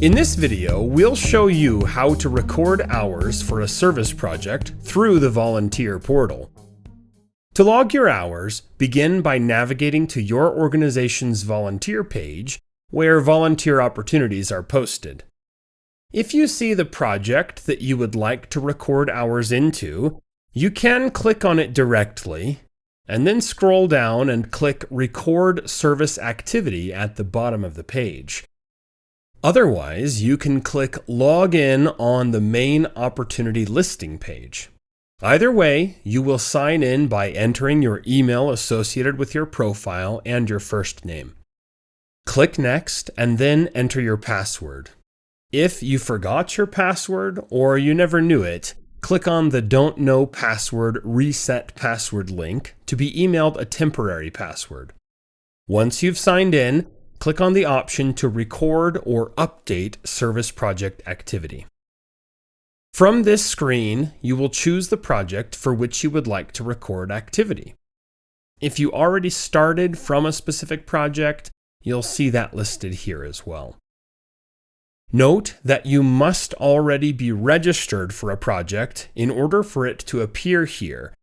In this video, we'll show you how to record hours for a service project through the volunteer portal. To log your hours, begin by navigating to your organization's volunteer page, where volunteer opportunities are posted. If you see the project that you would like to record hours into, you can click on it directly, and then scroll down and click Record Service Activity at the bottom of the page. Otherwise, you can click Log In on the main opportunity listing page. Either way, you will sign in by entering your email associated with your profile and your first name. Click Next and then enter your password. If you forgot your password or you never knew it, click on the Don't Know Password Reset Password link to be emailed a temporary password. Once you've signed in, click on the option to record or update service project activity. From this screen, you will choose the project for which you would like to record activity. If you already started from a specific project, you'll see that listed here as well. Note that you must already be registered for a project in order for it to appear here,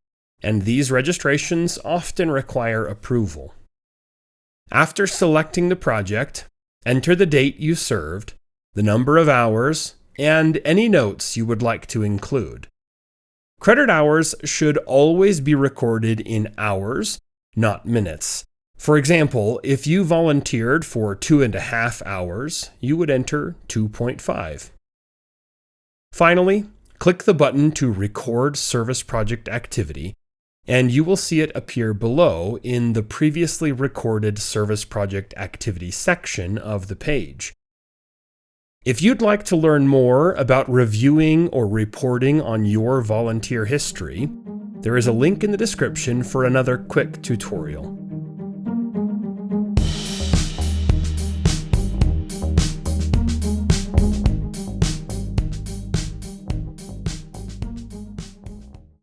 and these registrations often require approval. After selecting the project, enter the date you served, the number of hours, and any notes you would like to include. Credit hours should always be recorded in hours, not minutes. For example, if you volunteered for 2.5 hours, you would enter 2.5. Finally, click the button to record service project activity, and you will see it appear below in the previously recorded service project activity section of the page. If you'd like to learn more about reviewing or reporting on your volunteer history, there is a link in the description for another quick tutorial.